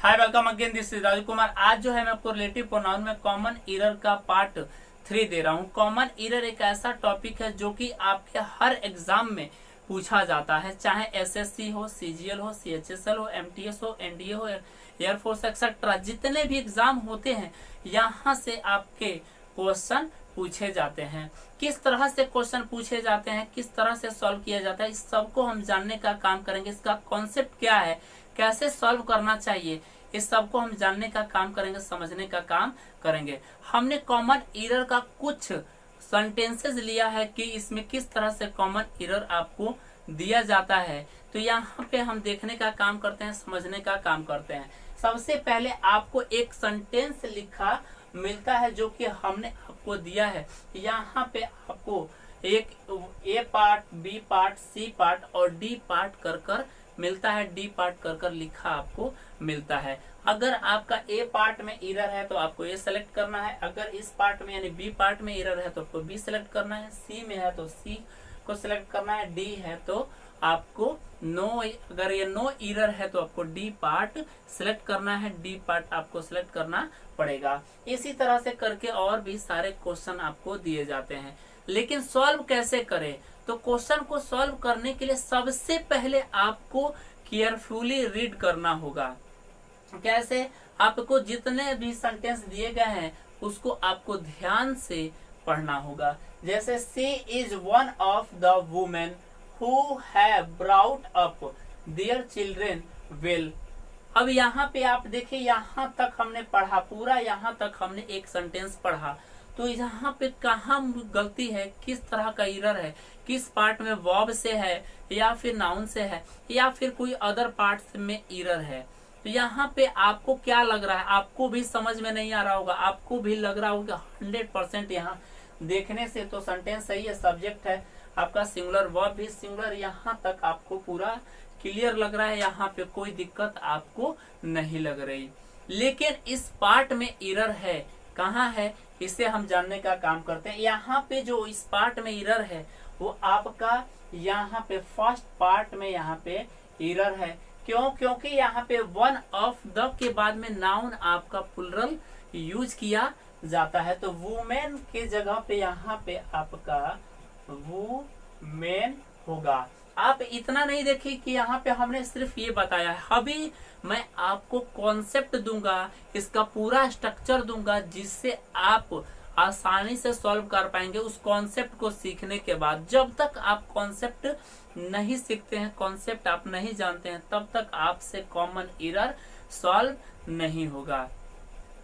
Hi welcome again, this is Raju Kumar. आज जो है मैं आपको रिलेटिव प्रोनाउन में कॉमन एरर का पार्ट 3 दे रहा हूँ। कॉमन एरर एक ऐसा टॉपिक है जो कि आपके हर एग्जाम में पूछा जाता है, चाहे एसएससी हो, सीजीएल हो, सीएचएसएल हो, एमटीएस हो, एनडीए हो, एयरफोर्स एक्सेट्रा, जितने भी एग्जाम होते हैं यहाँ से आपके क्वेश्चन पूछे जाते हैं। किस तरह से क्वेश्चन पूछे जाते हैं, किस तरह से सॉल्व किया जाता है, इस सबको हम जानने का काम करेंगे। इसका कॉन्सेप्ट क्या है, कैसे सॉल्व करना चाहिए, इस सबको हम जानने का काम करेंगे, समझने का काम करेंगे। हमने कॉमन एरर का कुछ सेंटेंसेस लिया है कि इसमें किस तरह से कॉमन एरर आपको दिया जाता है, तो यहाँ पे हम देखने का काम करते हैं, समझने का काम करते हैं। सबसे पहले आपको एक सेंटेंस लिखा मिलता है जो कि हमने आपको दिया है। यहाँ पे आपको एक A part, B part, C part और डी पार्ट कर कर मिलता है, डी पार्ट कर कर लिखा आपको मिलता है। अगर आपका ए पार्ट में एरर है तो आपको ए सेलेक्ट करना है, अगर इस पार्ट में यानी बी पार्ट में एरर है तो आपको बी सेलेक्ट करना है, सी में है तो सी को सिलेक्ट करना है, डी है तो आपको नो, अगर ये नो एरर है तो आपको डी पार्ट सिलेक्ट करना है, डी पार्ट आपको सिलेक्ट करना पड़ेगा। इसी तरह से करके और भी सारे क्वेश्चन आपको दिए जाते हैं। लेकिन सॉल्व कैसे करें, तो क्वेश्चन को सॉल्व करने के लिए सबसे पहले आपको केयरफुली रीड करना होगा। कैसे, आपको जितने भी सेंटेंस दिए गए हैं उसको आपको ध्यान से पढ़ना होगा। जैसे she is one of the women who have brought up their children well. अब यहाँ पे आप देखिए, यहाँ तक हमने पढ़ा, पूरा यहाँ तक हमने एक सेंटेंस पढ़ा, तो यहाँ पे कहाँ गलती है, किस तरह का एरर है, किस पार्ट में वर्ब से है या फिर नाउन से है या फिर कोई अदर पार्ट में एरर है। तो यहाँ पे आपको क्या लग रहा है, आपको भी समझ में नहीं आ रहा होगा, आपको भी लग रहा होगा 100% यहाँ देखने से तो सेंटेंस सही है, सब्जेक्ट है आपका सिंगुलर, वर्ब भी सिंगुलर, यहाँ तक आपको पूरा क्लियर लग रहा है, यहाँ पे कोई दिक्कत आपको नहीं लग रही। लेकिन इस पार्ट में एरर है, कहाँ है, इसे हम जानने का काम करते हैं। यहाँ पे जो इस पार्ट में एरर है वो आपका यहाँ पे फर्स्ट पार्ट में यहाँ पे एरर है। क्यों? क्योंकि यहाँ पे वन ऑफ द के बाद में नाउन आपका प्लुरल यूज किया जाता है, तो वुमेन के जगह पे यहाँ पे आपका वुमेन होगा। आप इतना नहीं देखिए कि यहाँ पे हमने सिर्फ ये बताया है, अभी मैं आपको कॉन्सेप्ट दूंगा, इसका पूरा स्ट्रक्चर दूंगा जिससे आप आसानी से सॉल्व कर पाएंगे उस कॉन्सेप्ट को सीखने के बाद। जब तक आप कॉन्सेप्ट नहीं सीखते हैं, कॉन्सेप्ट आप नहीं जानते हैं, तब तक आपसे कॉमन एरर सॉल्व नहीं होगा।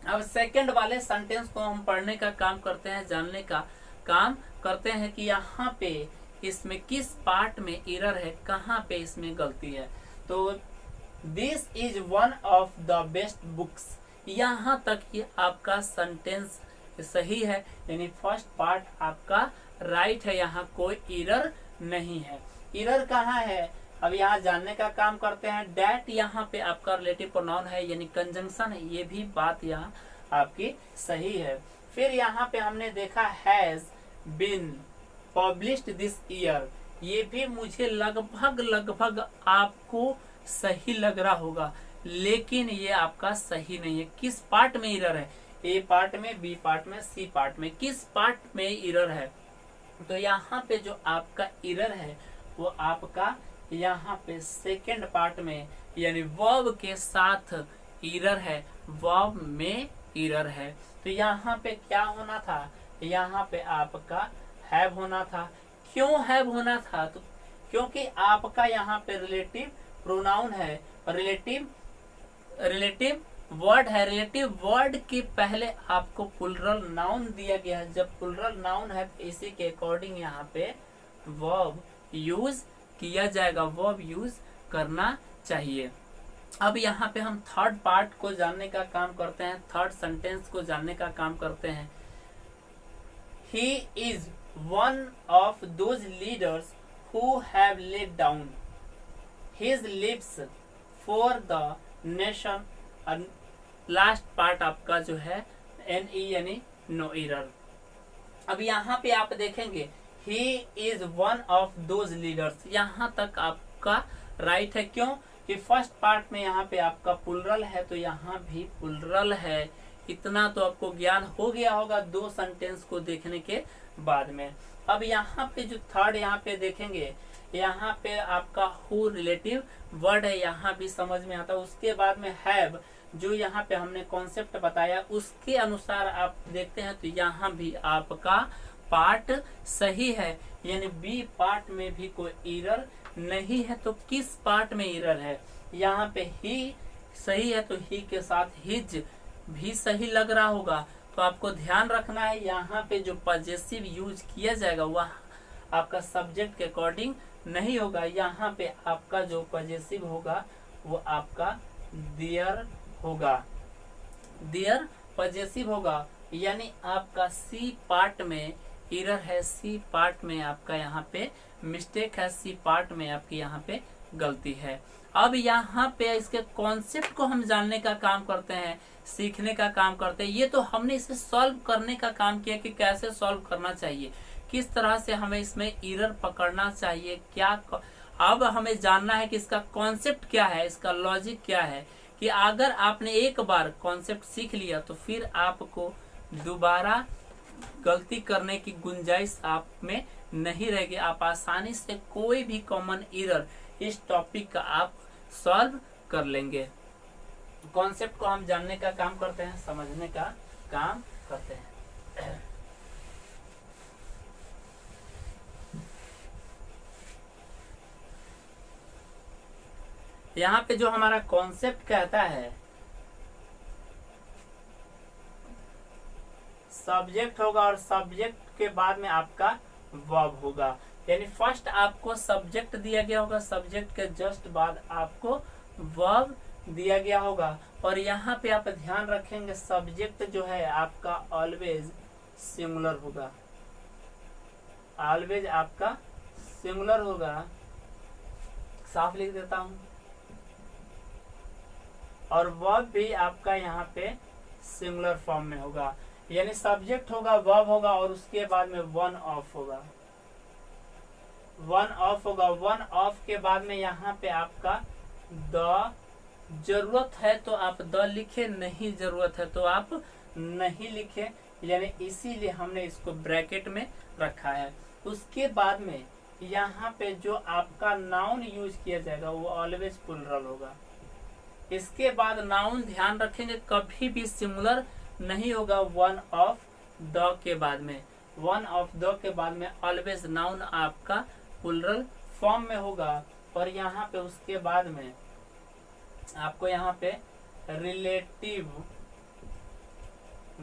अब सेकंड वाले सेंटेंस को हम पढ़ने का काम करते हैं, जानने का काम करते हैं कि यहाँ पे इसमें किस पार्ट में एरर है, कहाँ पे इसमें गलती है। तो this is one of the best books, यहाँ तक ये आपका सेंटेंस सही है, यानी फर्स्ट पार्ट आपका राइट है, यहाँ कोई एरर नहीं है। एरर कहाँ है, अब यहाँ जानने का काम करते हैं। डैट यहाँ पे आपका रिलेटिव प्रोनाउन है, यानी कंजंक्शन है, ये भी बात यहाँ आपकी सही है। फिर यहाँ पे हमने देखा has been published this year, ये भी मुझे लगभग आपको सही लग रहा होगा, लेकिन ये आपका सही नहीं है। किस पार्ट में एरर है, ए पार्ट में, बी पार्ट में, सी पार्ट में, किस पार्ट में एरर है, तो यहाँ पे जो आपका एरर है वो आपका यहाँ पे सेकेंड पार्ट में, यानी वर्ब के साथ एरर है, वर्ब में एरर है। तो यहाँ पे क्या होना था, यहाँ पे आपका हैव होना था। क्यों हैव होना था, तो क्योंकि आपका यहाँ पे रिलेटिव प्रोनाउन है, रिलेटिव वर्ड है, रिलेटिव वर्ड के पहले आपको प्लुरल नाउन दिया गया है। जब प्लुरल नाउन है तो इसी के अकॉर्डिंग यहाँ पे वर्ब यूज किया जाएगा, वर्ब यूज करना चाहिए। अब यहाँ पे हम थर्ड पार्ट को जानने का काम करते हैं, थर्ड सेंटेंस को जानने का काम करते हैं। He is one of those leaders who have laid down his lips for the nation. Last part आपका जो है NE यानी नो एरर। अब यहाँ पे आप देखेंगे he is one of those leaders, यहाँ तक आपका राइट है। क्यों? कि फर्स्ट पार्ट में यहाँ पे आपका प्लुरल है तो यहाँ भी प्लुरल है। इतना तो आपको ज्ञान हो गया होगा 2 सेंटेंस को देखने के बाद में। अब यहाँ पे जो थर्ड यहाँ पे देखेंगे, यहाँ पे आपका हु रिलेटिव वर्ड है, यहाँ भी समझ में आता है। उसके बाद में हैव, जो यहाँ पे हमने कॉन्सेप्ट बताया उसके अनुसार आप देखते हैं तो यहाँ भी आपका पार्ट सही है, यानी बी पार्ट में भी कोई एरर नहीं है। तो किस पार्ट में एरर है? यहाँ पे ही सही है तो ही के साथ हिज भी सही लग रहा होगा। तो आपको ध्यान रखना है यहाँ पे जो पॉजेसिव यूज किया जाएगा वह आपका सब्जेक्ट के अकॉर्डिंग नहीं होगा। यहाँ पे आपका जो पॉजेसिव होगा वो आपका देयर होगा, देयर पॉजेसिव होगा। यानी आपका सी पार्ट में एरर है, सी पार्ट में आपका यहाँ पे मिस्टेक है, सी पार्ट में आपकी यहाँ पे गलती है। अब यहाँ पे इसके कॉन्सेप्ट को हम जानने का काम करते हैं, सीखने का काम करते हैं। ये तो हमने इसे सॉल्व करने का काम किया कि कैसे सॉल्व करना चाहिए, किस तरह से हमें इसमें एरर पकड़ना चाहिए, क्या अब हमें जानना है कि इसका कॉन्सेप्ट क्या है, इसका लॉजिक क्या है। कि अगर आपने एक बार कॉन्सेप्ट सीख लिया तो फिर आपको दोबारा गलती करने की गुंजाइश आप में नहीं रहेगी। आप आसानी से कोई भी कॉमन एरर इस टॉपिक का आप सॉल्व कर लेंगे। कॉन्सेप्ट को हम जानने का काम करते हैं, समझने का काम करते हैं। यहाँ पे जो हमारा कॉन्सेप्ट कहता है सब्जेक्ट होगा और सब्जेक्ट के बाद में आपका वर्ब होगा। यानी फर्स्ट आपको सब्जेक्ट दिया गया होगा, सब्जेक्ट के जस्ट बाद आपको वर्ब दिया गया होगा। और यहाँ पे आप ध्यान रखेंगे सब्जेक्ट जो है आपका ऑलवेज सिंगुलर होगा, ऑलवेज आपका सिंगुलर होगा। साफ लिख देता हूं। और वर्ब भी आपका यहाँ पे सिंगुलर फॉर्म में होगा, यानी सब्जेक्ट होगा, वर्ब होगा और उसके बाद में वन ऑफ होगा, वन ऑफ होगा। वन ऑफ के बाद में यहाँ पे आपका द, जरूरत है तो आप द लिखे, नहीं जरूरत है तो आप नहीं लिखे, यानी इसीलिए हमने इसको ब्रैकेट में रखा है। उसके बाद में यहाँ पे जो आपका नाउन यूज किया जाएगा वो ऑलवेज प्लुरल होगा। इसके बाद नाउन ध्यान रखेंगे कभी भी सिंगुलर नहीं होगा। वन ऑफ द के बाद में, वन ऑफ द के बाद में ऑलवेज नाउन आपका प्लुरल फॉर्म में होगा। और यहाँ पे उसके बाद में आपको यहाँ पे रिलेटिव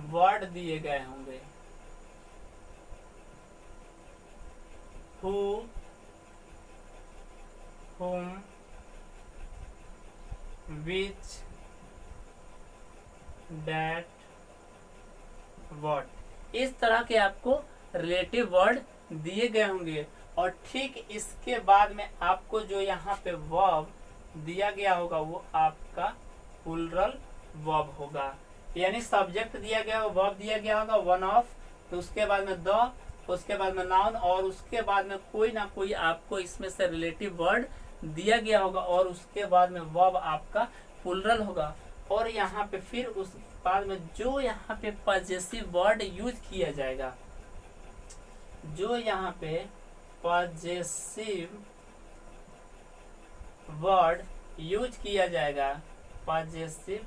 वर्ड दिए गए होंगे, who, whom, which, that, what, इस तरह के आपको रिलेटिव वर्ड दिए गए होंगे। और ठीक इसके बाद में आपको जो यहाँ पे वर्ब दिया गया होगा वो आपका प्लुरल वर्ब होगा। यानी सब्जेक्ट दिया गया होगा, वर्ब दिया गया होगा वन ऑफ, तो उसके बाद में द, उसके बाद में नाउन और उसके बाद में कोई ना कोई आपको इसमें से रिलेटिव वर्ड दिया गया होगा और उसके बाद में वर्ब आपका प्लुरल होगा। और यहाँ पे फिर उस बाद में जो यहाँ पे पॉजेसिव वर्ड यूज किया जाएगा, जो यहाँ पे पॉजेसिव वर्ड यूज किया जाएगा, पॉजेसिव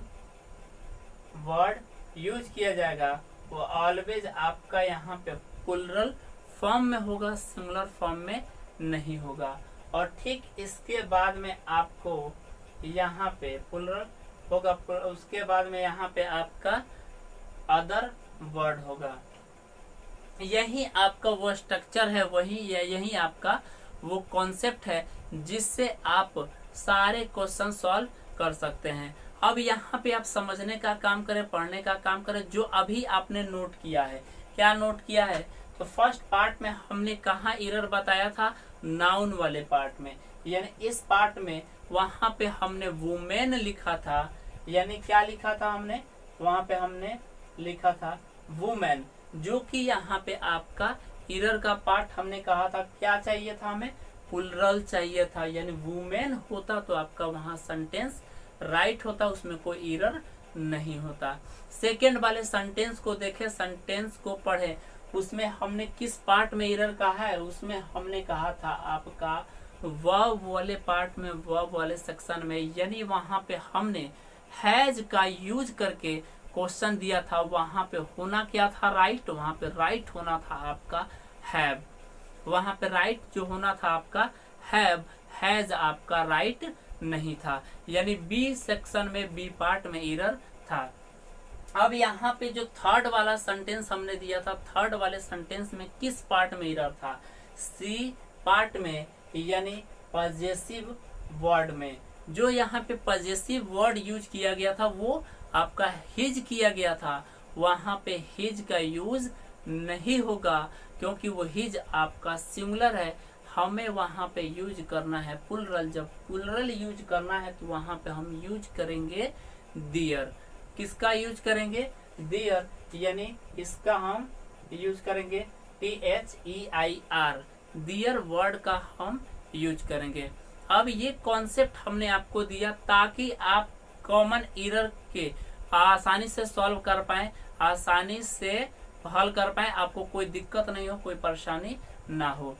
वर्ड यूज किया जाएगा वो ऑलवेज आपका यहाँ पे प्लुरल फॉर्म में होगा, सिंगुलर फॉर्म में नहीं होगा। और ठीक इसके बाद में आपको यहाँ पे प्लुरल होगा, उसके बाद में यहाँ पे आपका अदर वर्ड होगा। यही आपका वो स्ट्रक्चर है, वही यही आपका वो कॉन्सेप्ट है जिससे आप सारे क्वेश्चन सॉल्व कर सकते हैं। अब यहाँ पे आप समझने का काम करें, पढ़ने का काम करें। जो अभी आपने नोट किया है, क्या नोट किया है? तो फर्स्ट पार्ट में हमने कहाँ एरर बताया था? नाउन वाले पार्ट में, यानी इस पार्ट में वहां पे हमने वुमेन लिखा था, यानी क्या लिखा था हमने? वहां पे हमने लिखा था वुमेन, जो कि यहाँ पे आपका एरर का पार्ट हमने कहा था क्या चाहिए था हमें? प्लुरल चाहिए था, यानी वुमेन होता तो आपका वहां सेंटेंस राइट होता, उसमें कोई एरर नहीं होता। सेकेंड वाले सेंटेंस को देखें, सेंटेंस को पढ़े, उसमें हमने किस पार्ट में एरर कहा है, उसमें हमने कहा था आपका वर्ब वाले पार्ट में, वर्ब वाले सेक्शन में, यानी वहां पे हमने हैज का यूज करके क्वेश्चन दिया था, वहां पे होना क्या था, राइट, वहां पे राइट होना था आपका हैव, वहां पे राइट जो होना था आपका हैव, हैज आपका राइट नहीं था, यानी बी सेक्शन में, बी पार्ट में एरर था। अब यहाँ पे जो थर्ड वाला सेंटेंस हमने दिया था, थर्ड वाले सेंटेंस में किस पार्ट में एरर था, सी पार्ट में, यानी पॉजेसिव वर्ड में। जो यहाँ पे पॉजेसिव वर्ड यूज किया गया था वो आपका हिज किया गया था, वहां पे हिज का यूज नहीं होगा, क्योंकि वो हिज आपका सिंगुलर है, हमें वहां पे यूज करना है प्लुरल। जब प्लुरल यूज करना है तो वहां पे हम यूज करेंगे दियर। किसका यूज करेंगे, दियर, यानी इसका हम यूज करेंगे THEIR, दियर वर्ड का हम यूज करेंगे। अब ये कॉन्सेप्ट हमने आपको दिया ताकि आप कॉमन एरर के आसानी से सॉल्व कर पाए, आसानी से हल कर पाए, आपको कोई दिक्कत नहीं हो, कोई परेशानी ना हो।